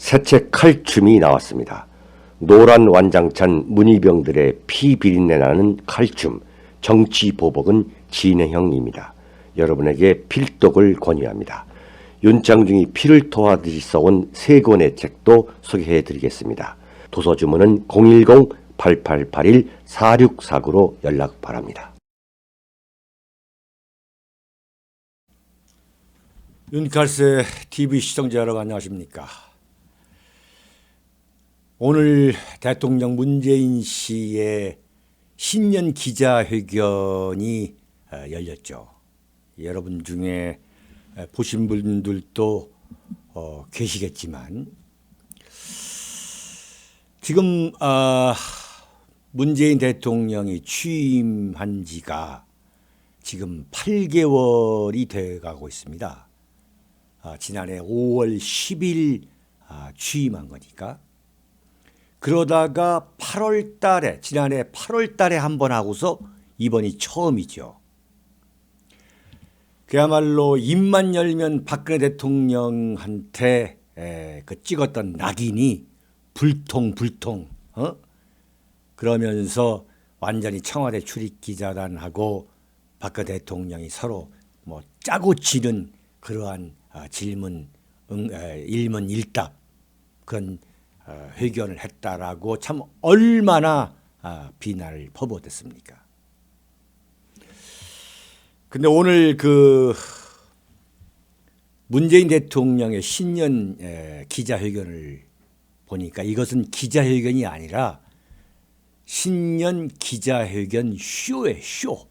새 책 칼춤이 나왔습니다. 노란 완장찬 문희병들의 피 비린내 나는 칼춤, 정치 보복은 진행형입니다. 여러분에게 필독을 권유합니다. 윤창중이 피를 토하듯이 써온 세 권의 책도 소개해드리겠습니다. 도서주문은 010-8881-4649로 연락 바랍니다. 윤칼세 TV 시청자 여러분 안녕하십니까. 오늘 대통령 문재인 씨의 신년 기자회견이 열렸죠. 여러분 중에 보신 분들도 계시겠지만 지금 문재인 대통령이 취임한 지가 지금 8개월이 돼가고 있습니다. 지난해 5월 10일 취임한 거니까. 그러다가 8월 달에, 지난해 8월 달에 한 번 하고서 이번이 처음이죠. 그야말로 입만 열면 박근혜 대통령한테 그 찍었던 낙인이 불통 그러면서 완전히 청와대 출입기자단하고 박근혜 대통령이 서로 뭐 짜고 치는 그러한 질문, 일문일답 그런 회견을 했다라고 참 얼마나 비난을 퍼부었겠습니까? 근데 오늘 그 문재인 대통령의 신년 기자회견을 보니까 이것은 기자회견이 아니라 신년 기자회견 쇼예요, 쇼.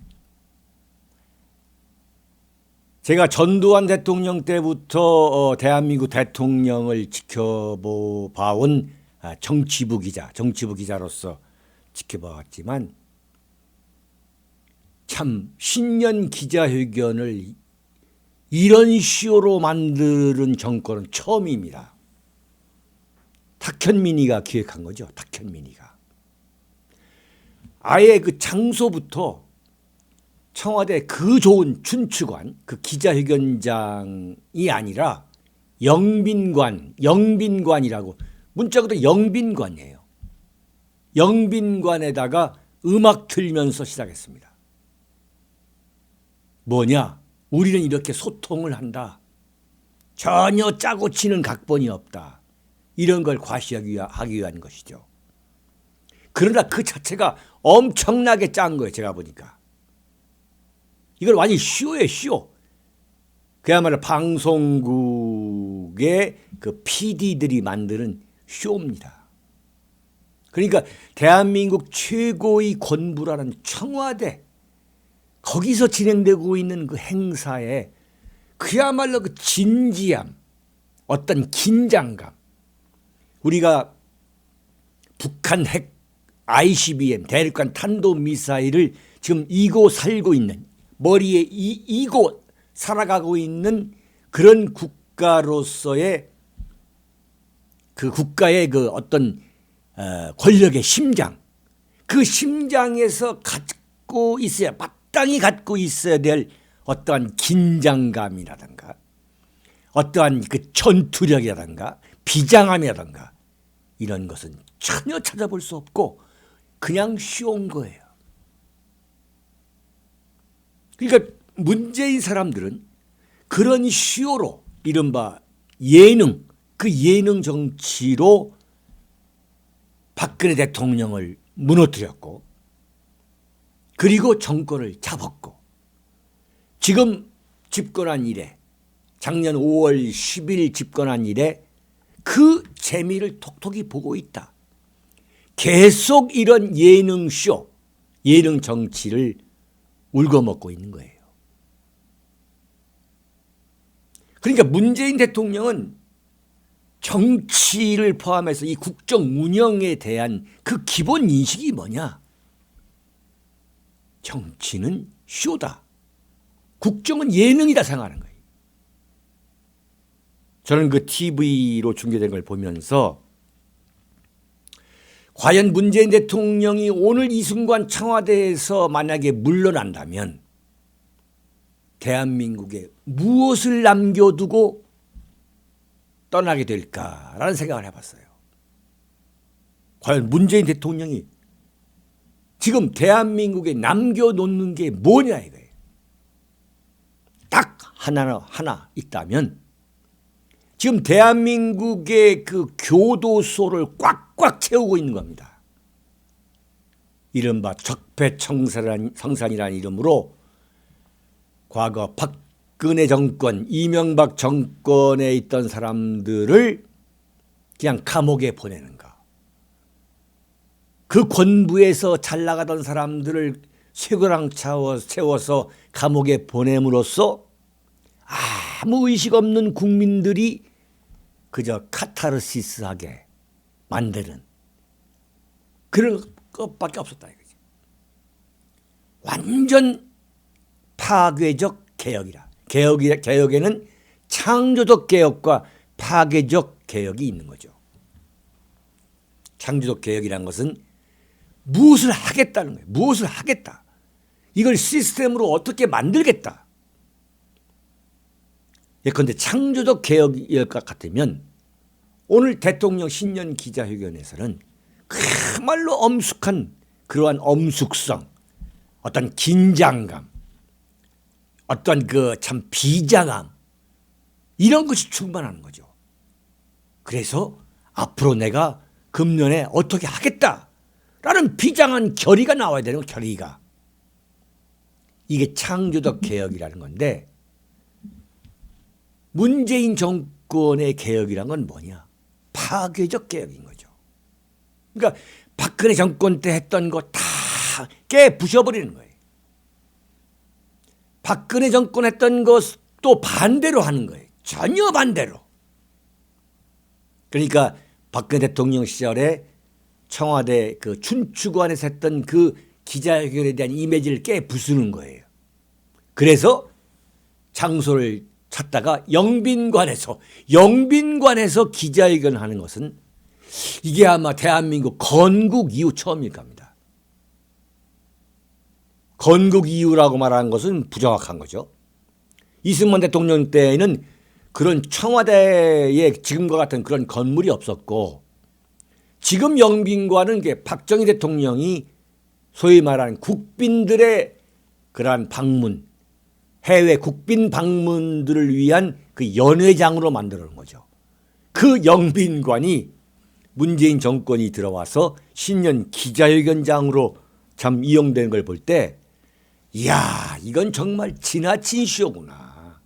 제가 전두환 대통령 때부터 대한민국 대통령을 지켜봐온 정치부 기자로서 지켜봐왔지만 참 신년 기자회견을 이런 쇼로 만드는 정권은 처음입니다. 탁현민이가 기획한 거죠. 탁현민이가. 아예 그 장소부터 청와대 그 좋은 춘추관, 그 기자회견장이 아니라 영빈관이라고 문자로도 영빈관이에요. 영빈관에다가 음악 틀면서 시작했습니다. 뭐냐? 우리는 이렇게 소통을 한다. 전혀 짜고 치는 각본이 없다. 이런 걸 과시하기 위한 것이죠. 그러나 그 자체가 엄청나게 짠 거예요. 제가 보니까. 이걸 완전히 쇼예요, 쇼. 그야말로 방송국의 그 PD들이 만드는 쇼입니다. 그러니까 대한민국 최고의 권부라는 청와대, 거기서 진행되고 있는 그 행사에 그야말로 그 진지함, 어떤 긴장감, 우리가 북한 핵 ICBM 대륙간 탄도미사일을 지금 이고 살고 있는 머리에 이고 살아가고 있는 그런 국가로서의 그 국가의 그 어떤 권력의 심장, 그 심장에서 갖고 있어야 마땅히 갖고 있어야 될 어떠한 긴장감이라든가 어떠한 그 전투력이라든가 비장함이라든가 이런 것은 전혀 찾아볼 수 없고 그냥 쇼인 거예요. 그러니까 문재인 사람들은 그런 쇼로 이른바 예능, 그 예능 정치로 박근혜 대통령을 무너뜨렸고 그리고 정권을 잡았고 지금 집권한 이래 작년 5월 10일 집권한 이래 그 재미를 톡톡히 보고 있다. 계속 이런 예능쇼, 예능 정치를 울거먹고 있는 거예요. 그러니까 문재인 대통령은 정치를 포함해서 이 국정 운영에 대한 그 기본 인식이 뭐냐? 정치는 쇼다. 국정은 예능이다 생각하는 거예요. 저는 그 TV로 중계된 걸 보면서 과연 문재인 대통령이 오늘 이 순간 청와대에서 만약에 물러난다면 대한민국에 무엇을 남겨두고 떠나게 될까라는 생각을 해봤어요. 과연 문재인 대통령이 지금 대한민국에 남겨놓는 게 뭐냐 이거예요. 딱 하나 있다면 지금 대한민국의 그 교도소를 꽉꽉 채우고 있는 겁니다. 이른바 적폐청산이라는 이름으로 과거 박근혜 정권, 이명박 정권에 있던 사람들을 그냥 감옥에 보내는 거. 그 권부에서 잘 나가던 사람들을 쇠고랑 채워서 감옥에 보냄으로써 아무 의식 없는 국민들이 그저 카타르시스하게 만드는 그런 것밖에 없었다 이거지. 완전 파괴적 개혁이라. 개혁에는 창조적 개혁과 파괴적 개혁이 있는 거죠. 창조적 개혁이란 것은 무엇을 하겠다는 거예요. 무엇을 하겠다. 이걸 시스템으로 어떻게 만들겠다. 예컨대 창조적 개혁일 것 같으면 오늘 대통령 신년 기자회견에서는 그야말로 엄숙한 그러한 엄숙성, 어떤 긴장감, 어떤 그 참 비장함 이런 것이 충만하는 거죠. 그래서 앞으로 내가 금년에 어떻게 하겠다라는 비장한 결의가 나와야 되는 거예요. 결의가. 이게 창조적 개혁이라는 건데 문재인 정권의 개혁이란 건 뭐냐? 파괴적 개혁인 거죠. 그러니까 박근혜 정권 때 했던 거 다 깨부셔버리는 거예요. 박근혜 정권 했던 것도 반대로 하는 거예요. 전혀 반대로. 그러니까 박근혜 대통령 시절에 청와대 그 춘추관에서 했던 그 기자회견에 대한 이미지를 깨부수는 거예요. 그래서 장소를 찾다가 영빈관에서 기자회견을 하는 것은 이게 아마 대한민국 건국 이후 처음일 겁니다. 건국 이후라고 말하는 것은 부정확한 거죠. 이승만 대통령 때에는 그런 청와대에 지금과 같은 그런 건물이 없었고 지금 영빈관은 박정희 대통령이 소위 말하는 국빈들의 그러한 방문, 해외 국빈 방문들을 위한 그 연회장으로 만들어 놓은 거죠. 그 영빈관이 문재인 정권이 들어와서 신년 기자회견장으로 참 이용되는 걸 볼 때 이야 이건 정말 지나친 쇼구나.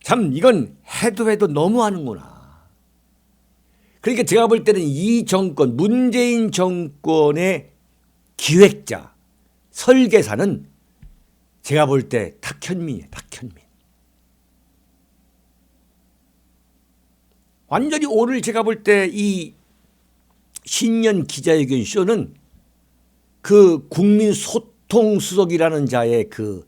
참 이건 해도 너무하는구나. 그러니까 제가 볼 때는 이 정권 문재인 정권의 기획자 설계사는 제가 볼 때 탁현민이에요. 탁현민. 완전히 오늘 제가 볼 때 이 신년 기자회견 쇼는 그 국민소통수석이라는 자의 그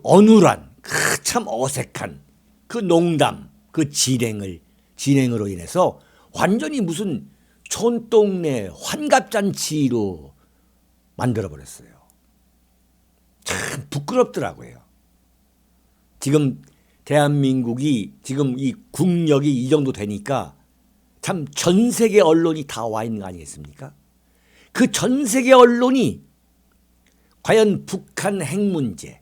어눌한 그 참 어색한 그 농담 그 진행으로 인해서 완전히 무슨 촌동네 환갑잔치로 만들어버렸어요. 참 부끄럽더라고요. 지금 대한민국이 지금 이 국력이 이 정도 되니까 참 전 세계 언론이 다 와 있는 거 아니겠습니까? 그 전 세계 언론이 과연 북한 핵 문제,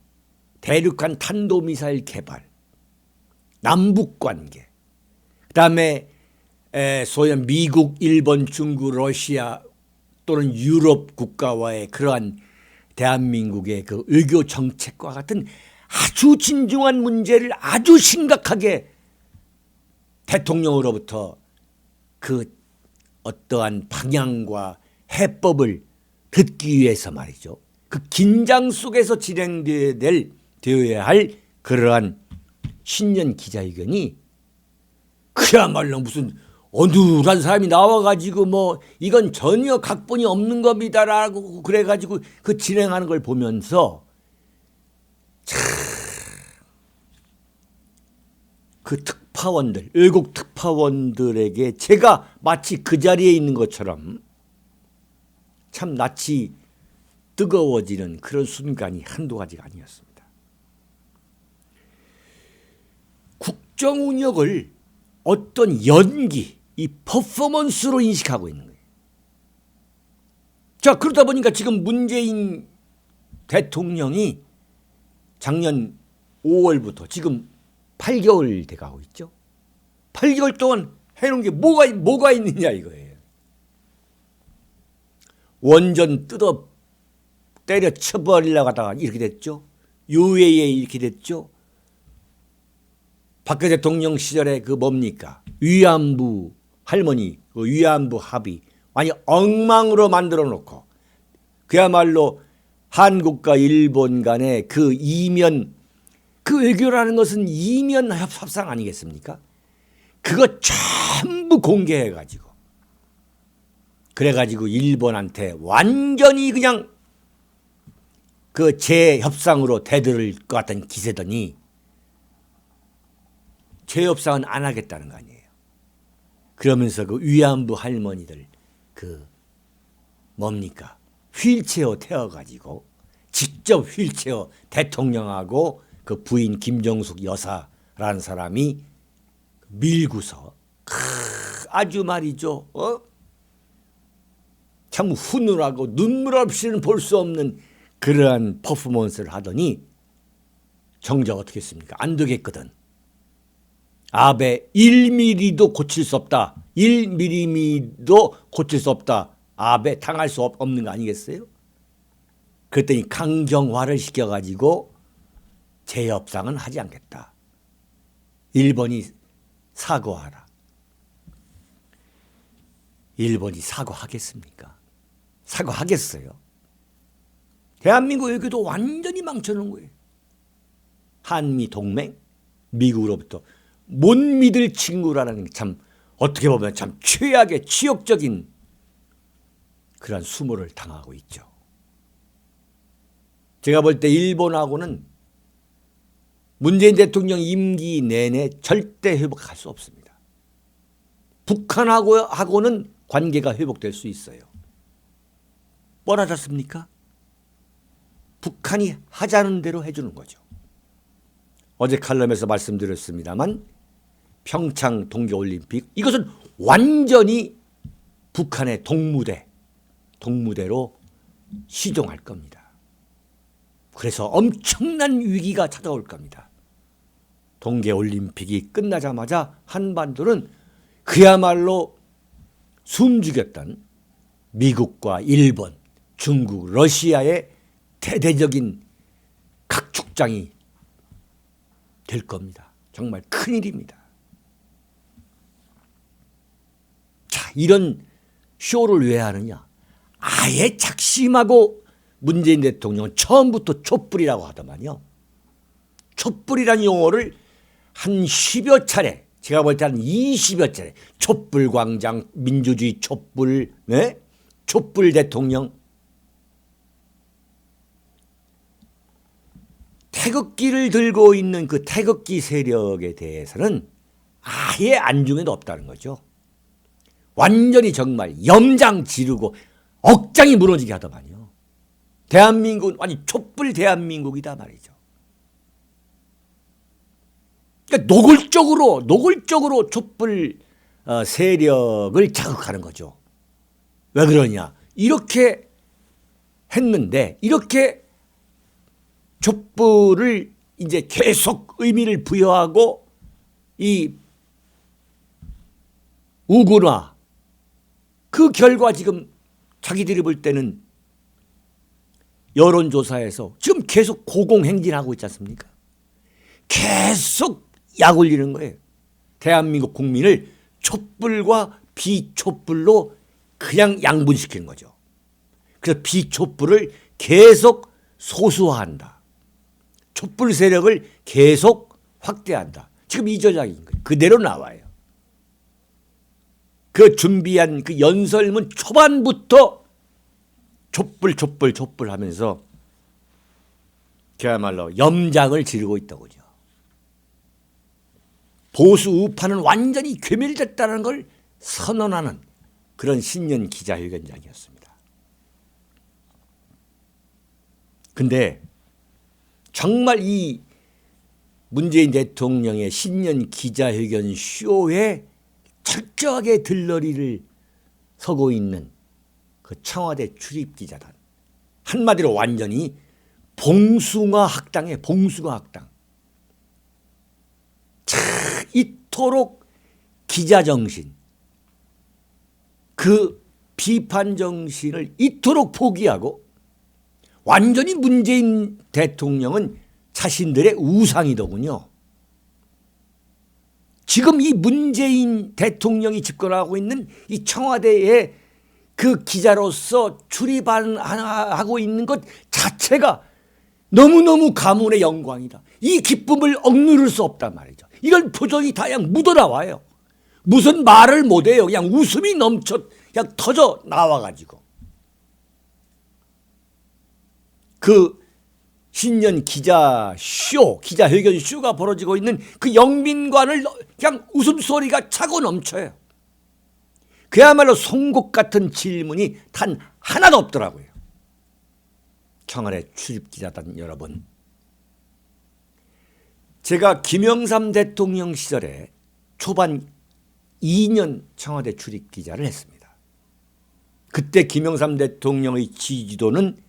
대륙간 탄도미사일 개발, 남북 관계, 그다음에 소위 미국, 일본, 중국, 러시아 또는 유럽 국가와의 그러한 대한민국의 그 외교 정책과 같은 아주 진중한 문제를 아주 심각하게 대통령으로부터 그 어떠한 방향과 해법을 듣기 위해서 말이죠. 그 긴장 속에서 되어야 할 그러한 신년 기자회견이 그야말로 무슨 어눌한 사람이 나와가지고 뭐 이건 전혀 각본이 없는 겁니다라고 그래가지고 그 진행하는 걸 보면서 참 그 특파원들, 외국 특파원들에게 제가 마치 그 자리에 있는 것처럼 참 낯이 뜨거워지는 그런 순간이 한두 가지가 아니었습니다. 국정 운영을 어떤 연기, 이 퍼포먼스로 인식하고 있는 거예요. 자, 그러다 보니까 지금 문재인 대통령이 작년 5월부터 지금 8개월 돼가고 있죠. 8개월 동안 해놓은 게 뭐가 있느냐 이거예요. 원전 뜯어 때려 쳐버리려고 하다가 이렇게 됐죠. 유해에 이렇게 됐죠. 박근혜 대통령 시절에 그 뭡니까? 위안부 할머니, 그 위안부 합의 완전 엉망으로 만들어 놓고 그야말로 한국과 일본 간의 그 이면, 그 외교라는 것은 이면 협상 아니겠습니까? 그거 전부 공개해가지고 그래가지고 일본한테 완전히 그냥 그 재협상으로 대들을 것 같은 기세더니 재협상은 안 하겠다는 거 아니에요. 그러면서 그 위안부 할머니들 그 뭡니까? 휠체어 태워가지고 직접 휠체어 대통령하고 그 부인 김정숙 여사라는 사람이 밀고서 아주 말이죠. 참 훈훈하고 눈물 없이는 볼 수 없는 그러한 퍼포먼스를 하더니 정작 어떻게 했습니까? 안 되겠거든. 아베 1mm도 고칠 수 없다. 1mm도 고칠 수 없다. 아베 당할 수 없는 거 아니겠어요? 그랬더니 강경화를 시켜가지고 재협상은 하지 않겠다. 일본이 사과하라. 일본이 사과하겠습니까? 사과하겠어요? 대한민국 외교도 완전히 망쳐놓은 거예요. 한미 동맹, 미국으로부터 못 믿을 친구라는 참 어떻게 보면 참 최악의 치욕적인 그런 수모를 당하고 있죠. 제가 볼 때 일본하고는 문재인 대통령 임기 내내 절대 회복할 수 없습니다. 북한하고는 관계가 회복될 수 있어요. 뻔하졌습니까? 북한이 하자는 대로 해주는 거죠. 어제 칼럼에서 말씀드렸습니다만 평창 동계올림픽 이것은 완전히 북한의 동무대로 시종할 겁니다. 그래서 엄청난 위기가 찾아올 겁니다. 동계올림픽이 끝나자마자 한반도는 그야말로 숨죽였던 미국과 일본, 중국, 러시아의 대대적인 각축장이 될 겁니다. 정말 큰일입니다. 자, 이런 쇼를 왜 하느냐? 아예 작심하고 문재인 대통령은 처음부터 촛불이라고 하더만요. 촛불이라는 용어를 한 10여 차례, 제가 볼 때 한 20여 차례, 촛불광장, 민주주의 촛불, 네? 촛불 대통령. 태극기를 들고 있는 그 태극기 세력에 대해서는 아예 안중에도 없다는 거죠. 완전히 정말 염장 지르고 억장이 무너지게 하더만요. 대한민국은 아니 촛불 대한민국이다 말이죠. 그러니까 노골적으로 촛불 세력을 자극하는 거죠. 왜 그러냐? 이렇게 했는데 이렇게 촛불을 이제 계속 의미를 부여하고 이 우군화 그 결과 지금 자기들이 볼 때는 여론조사에서 지금 계속 고공행진하고 있지 않습니까? 계속 약 올리는 거예요. 대한민국 국민을 촛불과 비촛불로 그냥 양분시키는 거죠. 그래서 비촛불을 계속 소수화한다. 촛불 세력을 계속 확대한다. 지금 이 전략인 거예요. 그대로 나와요. 그 준비한 그 연설문 초반부터 촛불 하면서 그야말로 염장을 지르고 있더군요. 보수 우파는 완전히 괴멸됐다는 걸 선언하는 그런 신년 기자회견장이었습니다. 근데 정말 이 문재인 대통령의 신년 기자회견 쇼에 철저하게 들러리를 서고 있는 그 청와대 출입기자단. 한마디로 완전히 봉숭아 학당이에요. 봉숭아 학당. 참 이토록 기자정신, 그 비판정신을 이토록 포기하고 완전히 문재인 대통령은 자신들의 우상이더군요. 지금 이 문재인 대통령이 집권하고 있는 이 청와대에 그 기자로서 출입하고 있는 것 자체가 너무너무 가문의 영광이다. 이 기쁨을 억누를 수 없단 말이죠. 이런 표정이 다 그냥 묻어나와요. 무슨 말을 못해요. 그냥 웃음이 넘쳐 그냥 터져 나와가지고. 그 신년 기자회견 쇼가 벌어지고 있는 그 영빈관을 그냥 웃음소리가 차고 넘쳐요. 그야말로 송곳 같은 질문이 단 하나도 없더라고요. 청와대 출입기자단 여러분. 제가 김영삼 대통령 시절에 초반 2년 청와대 출입기자를 했습니다. 그때 김영삼 대통령의 지지도는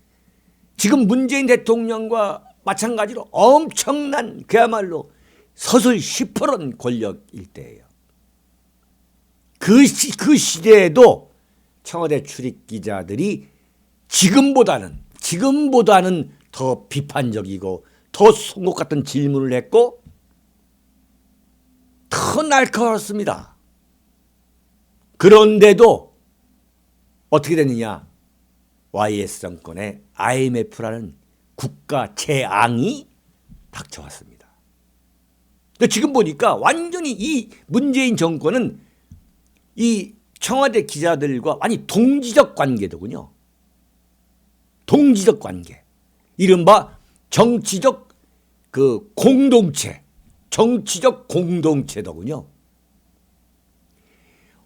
지금 문재인 대통령과 마찬가지로 엄청난 그야말로 서슬 10%는 권력일 때예요. 그 시대에도 청와대 출입기자들이 지금보다는 더 비판적이고 더 송곳 같은 질문을 했고 더 날카로웠습니다. 그런데도 어떻게 됐느냐? YS 정권의 IMF라는 국가 재앙이 닥쳐왔습니다. 근데 지금 보니까 완전히 이 문재인 정권은 이 청와대 기자들과 완전히 동지적 관계더군요. 동지적 관계. 이른바 정치적 그 공동체, 정치적 공동체더군요.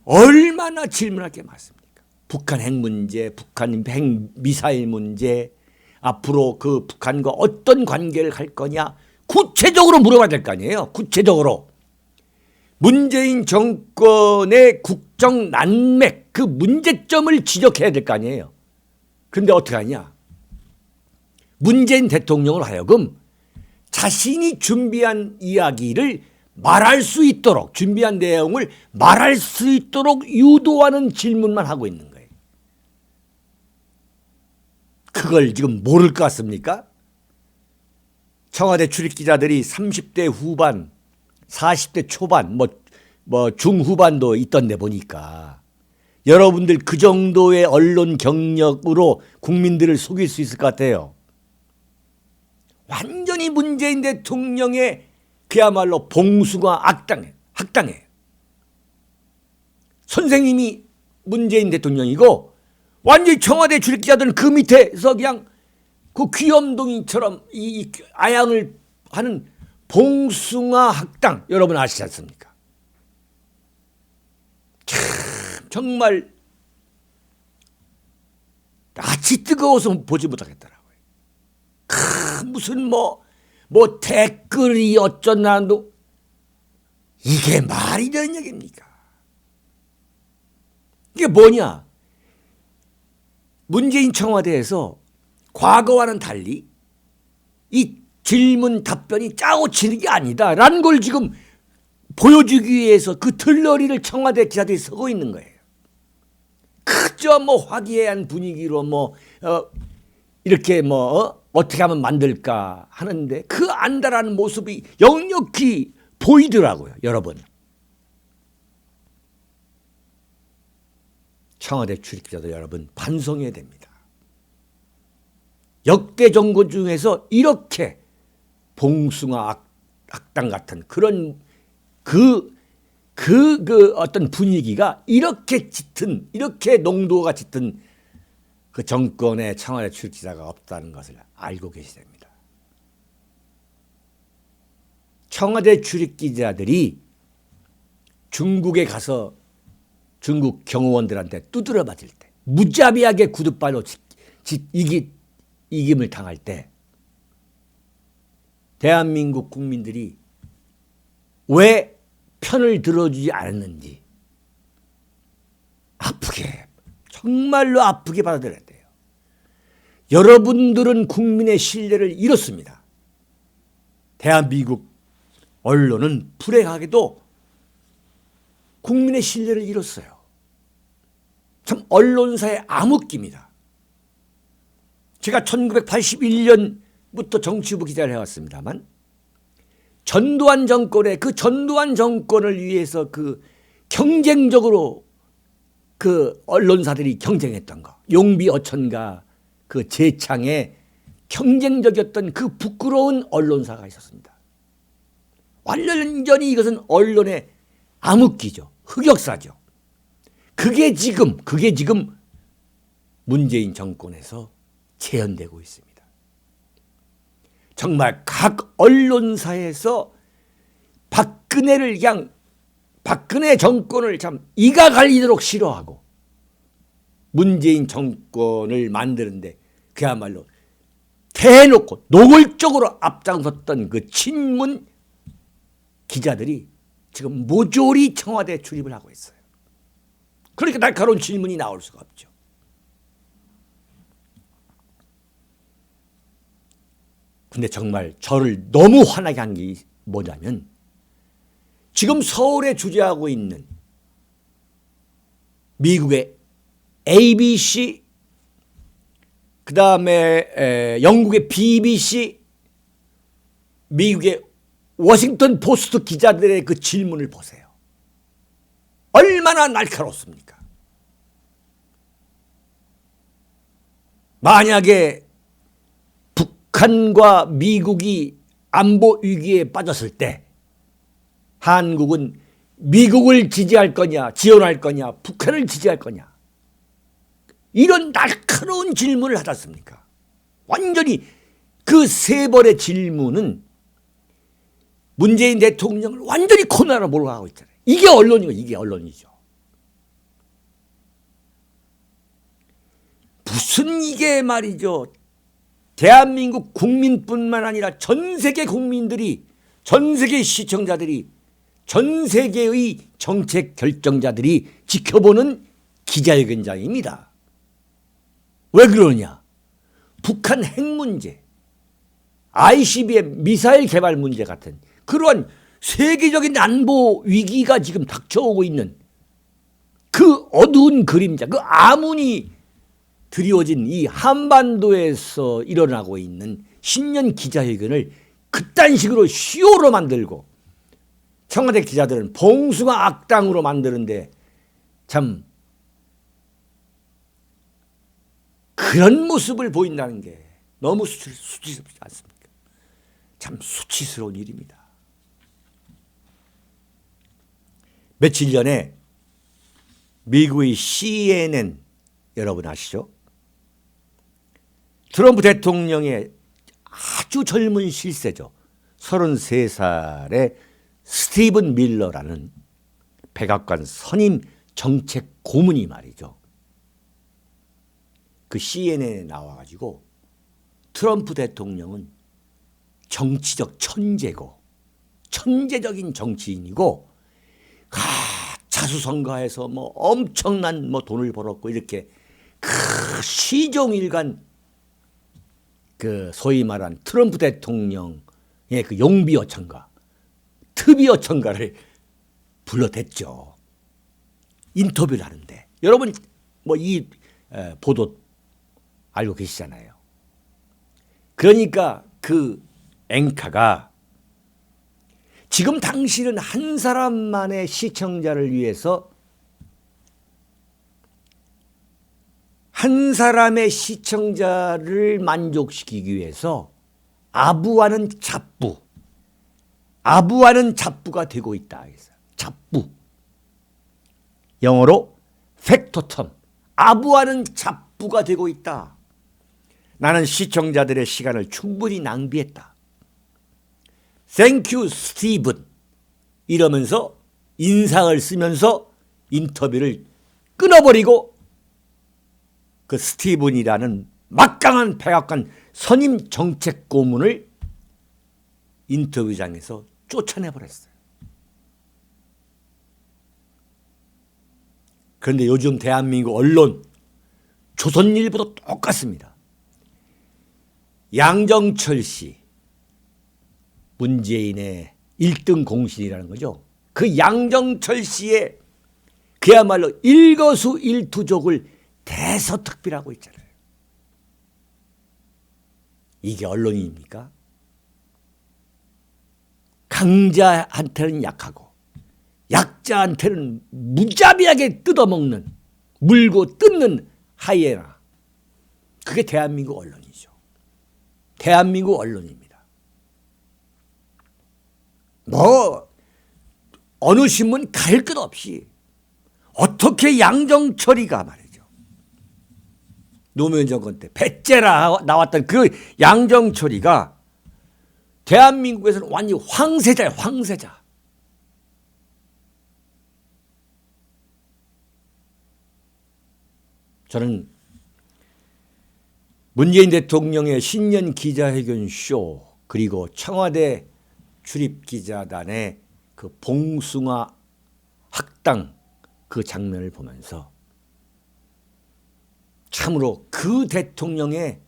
얼마나 질문할 게 많습니까? 북한 핵 문제, 북한 핵 미사일 문제, 앞으로 그 북한과 어떤 관계를 갈 거냐 구체적으로 물어봐야 될 거 아니에요. 구체적으로. 문재인 정권의 국정 난맥 그 문제점을 지적해야 될 거 아니에요. 그런데 어떻게 하냐. 문재인 대통령을 하여금 자신이 준비한 이야기를 말할 수 있도록 준비한 내용을 말할 수 있도록 유도하는 질문만 하고 있는 거예요. 그걸 지금 모를 것 같습니까? 청와대 출입기자들이 30대 후반, 40대 초반, 뭐 중후반도 있던데 보니까 여러분들 그 정도의 언론 경력으로 국민들을 속일 수 있을 것 같아요. 완전히 문재인 대통령의 그야말로 봉숭아 학당이에요. 선생님이 문재인 대통령이고 완전히 청와대 출입기자들은 그 밑에서 그냥 그 귀염둥이처럼 이 아양을 하는 봉숭아 학당 여러분 아시지 않습니까? 참 정말 낯이 뜨거워서 보지 못하겠더라고요. 무슨 뭐 댓글이 어쩌나도 이게 말이 되는 얘기입니까? 이게 뭐냐? 문재인 청와대에서 과거와는 달리 이 질문 답변이 짜고 치는 게 아니다라는 걸 지금 보여주기 위해서 그 들러리를 청와대 기자들이 서고 있는 거예요. 그저 뭐 화기애애한 분위기로 이렇게 어떻게 하면 만들까 하는데 그 안다라는 모습이 역력히 보이더라고요, 여러분. 청와대 출입기자들 여러분 반성해야 됩니다. 역대 정권 중에서 이렇게 봉숭아 악당 같은 그런 그 어떤 분위기가 이렇게 짙은 이렇게 농도가 짙은 그 정권의 청와대 출입기자가 없다는 것을 알고 계셔야 됩니다. 청와대 출입기자들이 중국에 가서 중국 경호원들한테 두드려 맞을 때 무자비하게 구둣발로 이김을 당할 때 대한민국 국민들이 왜 편을 들어주지 않았는지 아프게, 정말로 아프게 받아들여야 돼요. 여러분들은 국민의 신뢰를 잃었습니다. 대한민국 언론은 불행하게도 국민의 신뢰를 잃었어요. 참 언론사의 암흑기입니다. 제가 1981년부터 정치부 기자를 해왔습니다만 전두환 정권의 그 전두환 정권을 위해서 그 경쟁적으로 그 언론사들이 경쟁했던 거, 용비 어천가 그 재창에 경쟁적이었던 그 부끄러운 언론사가 있었습니다. 완전히 이것은 언론의 암흑기죠. 흑역사죠. 그게 지금 문재인 정권에서 재현되고 있습니다. 정말 각 언론사에서 박근혜를 그냥 박근혜 정권을 참 이가 갈리도록 싫어하고 문재인 정권을 만드는데 그야말로 대놓고 노골적으로 앞장섰던 그 친문 기자들이 지금 모조리 청와대에 출입을 하고 있어요. 그러니까 날카로운 질문이 나올 수가 없죠. 근데 정말 저를 너무 화나게 한 게 뭐냐면 지금 서울에 주재하고 있는 미국의 ABC, 그 다음에 영국의 BBC, 미국의 워싱턴 포스트 기자들의 그 질문을 보세요. 얼마나 날카롭습니까? 만약에 북한과 미국이 안보 위기에 빠졌을 때 한국은 미국을 지지할 거냐, 지원할 거냐, 북한을 지지할 거냐, 이런 날카로운 질문을 하지 않습니까? 완전히 그 세 번의 질문은 문재인 대통령을 완전히 코너로 몰아가고 있잖아요. 이게 언론이고 이게 언론이죠. 무슨 이게 말이죠. 대한민국 국민뿐만 아니라 전 세계 국민들이, 전 세계 시청자들이, 전 세계의 정책 결정자들이 지켜보는 기자회견장입니다. 왜 그러냐? 북한 핵 문제, ICBM 미사일 개발 문제 같은 그러한 세계적인 안보 위기가 지금 닥쳐오고 있는 그 어두운 그림자, 그 암운이 드리워진 이 한반도에서 일어나고 있는 신년 기자회견을 그딴 식으로 쇼로 만들고 청와대 기자들은 봉숭아 악당으로 만드는데 참 그런 모습을 보인다는 게 너무 수치스럽지 않습니까? 참 수치스러운 일입니다. 며칠 전에 미국의 CNN 여러분 아시죠? 트럼프 대통령의 아주 젊은 실세죠. 33살의 스티븐 밀러라는 백악관 선임 정책 고문이 말이죠. 그 CNN에 나와가지고 트럼프 대통령은 정치적 천재고 천재적인 정치인이고 자수성가해서 뭐 엄청난 뭐 돈을 벌었고 이렇게 그 시종일관 그 소위 말한 트럼프 대통령의 그 용비 어천가, 특비 어천가를 불러댔죠. 인터뷰를 하는데 여러분 뭐 이 보도 알고 계시잖아요. 그러니까 그 앵커가 지금 당신은 한 사람만의 시청자를 위해서 한 사람의 시청자를 만족시키기 위해서 아부하는 잡부가 되고 있다. 잡부. 영어로 팩토텀. 아부하는 잡부가 되고 있다. 나는 시청자들의 시간을 충분히 낭비했다. Thank you, 스티븐. 이러면서 인상을 쓰면서 인터뷰를 끊어버리고 그 스티븐이라는 막강한 백악관 선임 정책 고문을 인터뷰장에서 쫓아내버렸어요. 그런데 요즘 대한민국 언론 조선일보도 똑같습니다. 양정철 씨, 문재인의 1등 공신이라는 거죠. 그 양정철 씨의 그야말로 일거수일투족을 대서특필하고 있잖아요. 이게 언론입니까? 강자한테는 약하고 약자한테는 무자비하게 뜯어먹는, 물고 뜯는 하이에나. 그게 대한민국 언론이죠. 대한민국 언론입니다. 어느 신문 가릴 것 없이 어떻게 양정철이가 말이죠. 노무현 정권 때 배째라 나왔던 그 양정철이가 대한민국에서는 완전히 황새자예요. 황새자. 저는 문재인 대통령의 신년 기자회견 쇼 그리고 청와대 출입기자단의 그 봉숭아 학당 그 장면을 보면서 참으로 그 대통령의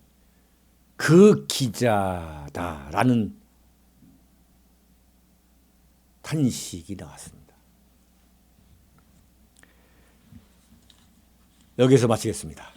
그 기자다라는 탄식이 나왔습니다. 여기서 마치겠습니다.